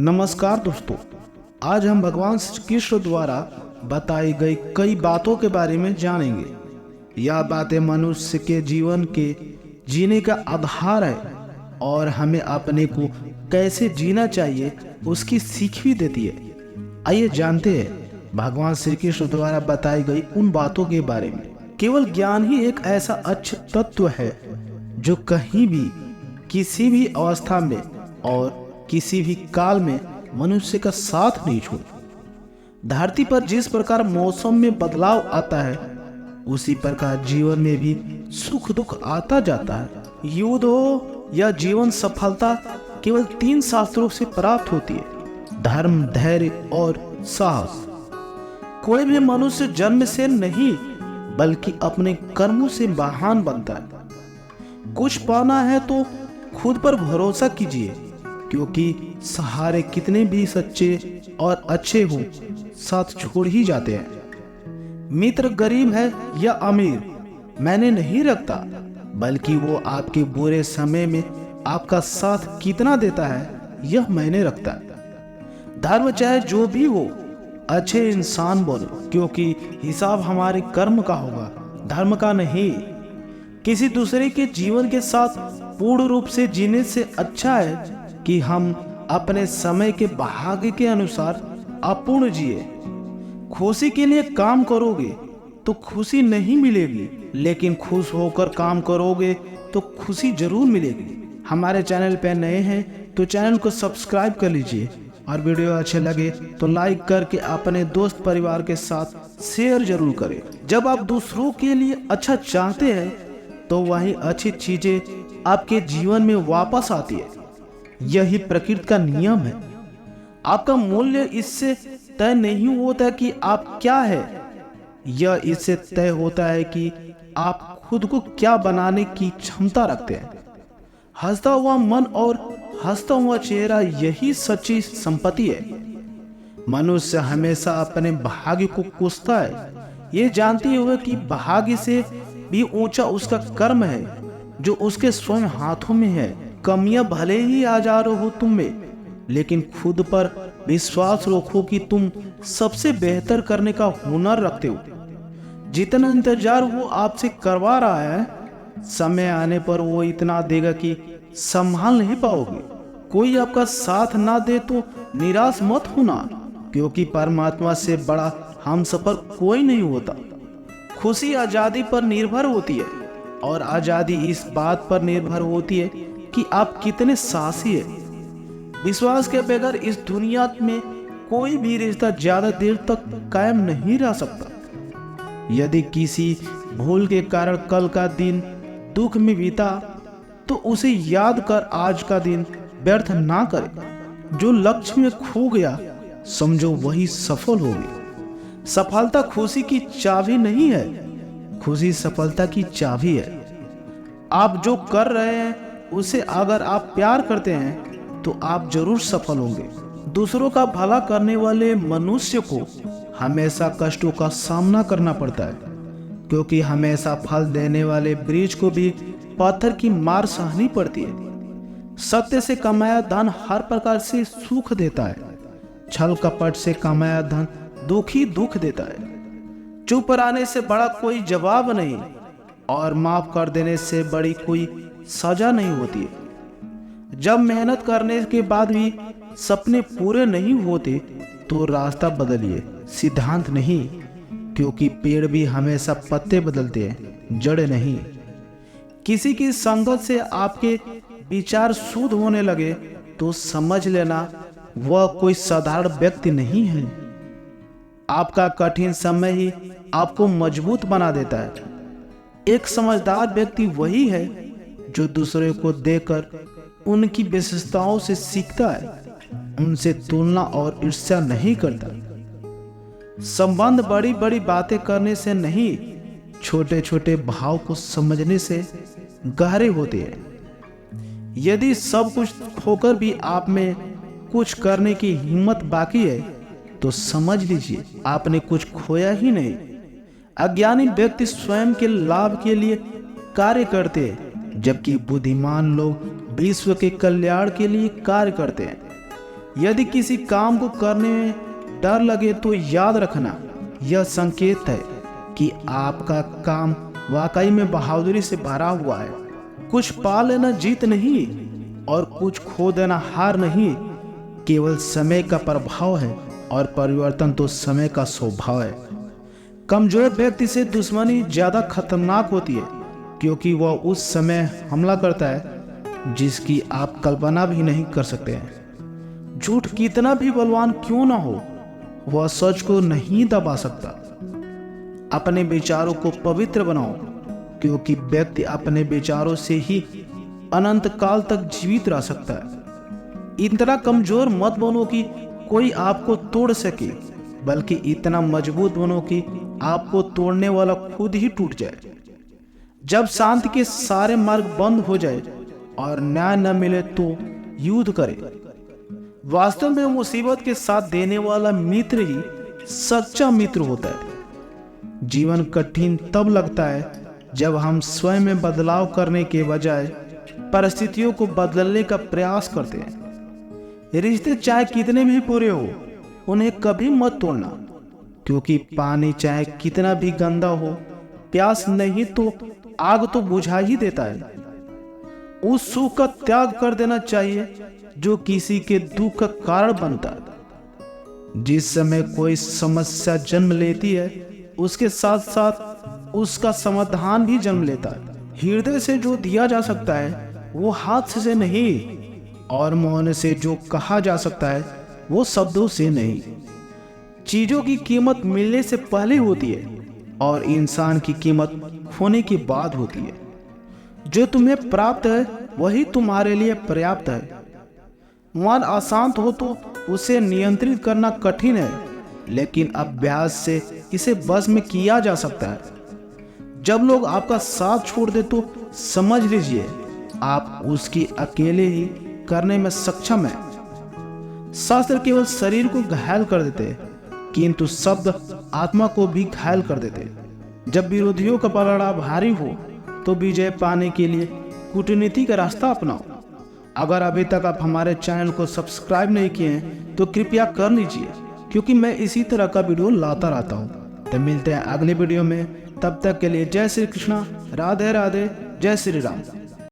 नमस्कार दोस्तों, आज हम भगवान श्री कृष्ण द्वारा बताई गई कई बातों के बारे में जानेंगे। यह बातें मनुष्य के जीवन के जीने का आधार है और हमें अपने को कैसे जीना चाहिए उसकी सीख भी देती है। आइए जानते हैं भगवान श्री कृष्ण द्वारा बताई गई उन बातों के बारे में। केवल ज्ञान ही एक ऐसा अच्छा तत्व है जो कहीं भी, किसी भी अवस्था में और किसी भी काल में मनुष्य का साथ नहीं छोड़। धरती पर जिस प्रकार मौसम में बदलाव आता है उसी प्रकार जीवन में भी सुख दुख आता जाता है। युद्ध हो या जीवन सफलता केवल 3 शास्त्रों से प्राप्त होती है: धर्म, धैर्य और साहस। कोई भी मनुष्य जन्म से नहीं बल्कि अपने कर्मों से महान बनता है। कुछ पाना है तो खुद पर भरोसा कीजिए, क्योंकि सहारे कितने भी सच्चे और अच्छे हो साथ छोड़ ही जाते हैं। मित्र गरीब है या अमीर मैंने नहीं रखता, बल्कि वो आपके बुरे समय में आपका साथ कितना देता है यह मैंने रखता है। धर्म चाहे जो भी हो, अच्छे इंसान बनो, क्योंकि हिसाब हमारे कर्म का होगा, धर्म का नहीं। किसी दूसरे के जीवन के साथ पूर्ण रूप से जीने से अच्छा है कि हम अपने समय के भाग्य के अनुसार अपूर्ण जिए। खुशी के लिए काम करोगे तो खुशी नहीं मिलेगी, लेकिन खुश होकर काम करोगे तो खुशी जरूर मिलेगी। हमारे चैनल पे नए हैं तो चैनल को सब्सक्राइब कर लीजिए और वीडियो अच्छे लगे तो लाइक करके अपने दोस्त परिवार के साथ शेयर जरूर करें। जब आप दूसरों के लिए अच्छा चाहते हैं तो वही अच्छी चीजें आपके जीवन में वापस आती है। यही प्रकृति का नियम है। आपका मूल्य इससे तय नहीं होता कि आप क्या है, यह इससे तय होता है कि आप खुद को क्या बनाने की क्षमता रखते हैं। हंसता हुआ मन और हंसता हुआ चेहरा यही सच्ची संपत्ति है। मनुष्य हमेशा अपने भाग्य को कोसता है, ये जानते हुए कि भाग्य से भी ऊंचा उसका कर्म है जो उसके स्वयं हाथों में है। कमियां भले ही हजारों हो तुम में, लेकिन खुद पर विश्वास रखो कि तुम सबसे बेहतर करने का हुनर रखते हो। जितना इंतजार वो आपसे करवा रहा है, समय आने पर वो इतना देगा कि संभाल नहीं पाओगे। कोई आपका साथ ना दे तो निराश मत होना, क्योंकि परमात्मा से बड़ा हमसफर कोई नहीं होता। खुशी आजादी पर निर्भर होती है और आजादी इस बात पर निर्भर होती है कि आप कितने साहसी है। विश्वास के बगैर इस दुनिया में कोई भी रिश्ता ज्यादा देर तक कायम नहीं रह सकता। यदि किसी भूल के कारण कल का दिन दुख में बीता तो उसे याद कर आज का दिन व्यर्थ ना करे। जो लक्ष्य में खो गया समझो वही सफल हो गई। सफलता खुशी की चाबी नहीं है, खुशी सफलता की चाबी है। आप जो कर रहे हैं उसे अगर आप प्यार करते हैं तो आप जरूर सफल होंगे। दूसरों का भला करने वाले मनुष्य को हमेशा कष्टों का सामना करना पड़ता है, क्योंकि हमेशा फल देने वाले वृक्ष को भी पत्थर की मार सहनी पड़ती है। सत्य से कमाया धन हर प्रकार से सुख देता है, छल कपट से कमाया धन दुख ही दुख देता है। चुप रहने से बड़ा कोई जवाब नहीं और माफ कर देने से बड़ी कोई सजा नहीं होती है। जब मेहनत करने के बाद भी सपने पूरे नहीं होते तो रास्ता बदलिए, सिद्धांत नहीं, क्योंकि पेड़ भी हमेशा पत्ते बदलते हैं, जड़ नहीं। किसी की संगत से आपके विचार शुद्ध होने लगे तो समझ लेना वह कोई साधारण व्यक्ति नहीं है। आपका कठिन समय ही आपको मजबूत बना देता है। एक समझदार व्यक्ति वही है जो दूसरे को देखकर उनकी विशेषताओं से सीखता है, उनसे तुलना और ईर्ष्या नहीं करता। संबंध बड़ी बड़ी बातें करने से नहीं, छोटे छोटे भाव को समझने से गहरे होते हैं। यदि सब कुछ खोकर भी आप में कुछ करने की हिम्मत बाकी है तो समझ लीजिए आपने कुछ खोया ही नहीं। अज्ञानी व्यक्ति स्वयं के लाभ के लिए कार्य करते हैं, जबकि बुद्धिमान लोग विश्व के कल्याण के लिए कार्य करते हैं। यदि किसी काम को करने में डर लगे तो याद रखना, यह संकेत है कि आपका काम वाकई में बहादुरी से भरा हुआ है। कुछ पा लेना जीत नहीं और कुछ खो देना हार नहीं, केवल समय का प्रभाव है और परिवर्तन तो समय का स्वभाव है। कमजोर व्यक्ति से दुश्मनी ज्यादा खतरनाक होती है, क्योंकि वह उस समय हमला करता है जिसकी आप कल्पना भी नहीं कर सकते हैं। झूठ कितना भी बलवान क्यों ना हो, वह सच को नहीं दबा सकता। अपने विचारों को पवित्र बनाओ, क्योंकि व्यक्ति अपने विचारों से ही अनंत काल तक जीवित रह सकता है। इतना कमजोर मत बनो कि कोई आपको तोड़ सके, बल्कि इतना मजबूत बनो कि आपको तोड़ने वाला खुद ही टूट जाए। जब शांति के सारे मार्ग बंद हो जाए और न्याय न मिले तो युद्ध करे। वास्तव में मुसीबत के साथ देने वाला मित्र ही सच्चा मित्र होता है। जीवन कठिन तब लगता है जब हम स्वयं में बदलाव करने के बजाय परिस्थितियों को बदलने का प्रयास करते हैं। रिश्ते चाहे कितने भी बुरे हो, उन्हें कभी मत तोड़ना, क्योंकि पानी चाहे कितना भी गंदा हो, प्यास नहीं तो आग तो बुझा ही देता है। उस सुख का त्याग कर देना चाहिए जो किसी के दुख का कारण बनता है। जिस समय कोई समस्या जन्म लेती है, उसके साथ साथ उसका समाधान भी जन्म लेता है। हृदय से जो दिया जा सकता है वो हाथ से नहीं, और मौन से जो कहा जा सकता है वो शब्दों से नहीं। चीजों की कीमत मिलने से पहले होती है और इंसान की कीमत खोने के बाद होती है। जो तुम्हें प्राप्त है वही तुम्हारे लिए पर्याप्त है। मन अशांत हो तो उसे नियंत्रित करना कठिन है, लेकिन अभ्यास से इसे बस में किया जा सकता है। जब लोग आपका साथ छोड़ दे तो समझ लीजिए आप उसकी अकेले ही करने में सक्षम है। शास्त्र केवल शरीर को घायल कर देते हैं, किंतु शब्द आत्मा को भी घायल कर देते हैं। जब विरोधियों का पलड़ा भारी हो तो विजय पाने के लिए कूटनीति का रास्ता अपनाओ। अगर अभी तक आप हमारे चैनल को सब्सक्राइब नहीं किए हैं तो कृपया कर लीजिए, क्योंकि मैं इसी तरह का वीडियो लाता रहता हूँ। तो मिलते हैं अगले वीडियो में, तब तक के लिए जय श्री कृष्णा, राधे राधे, जय श्री राम।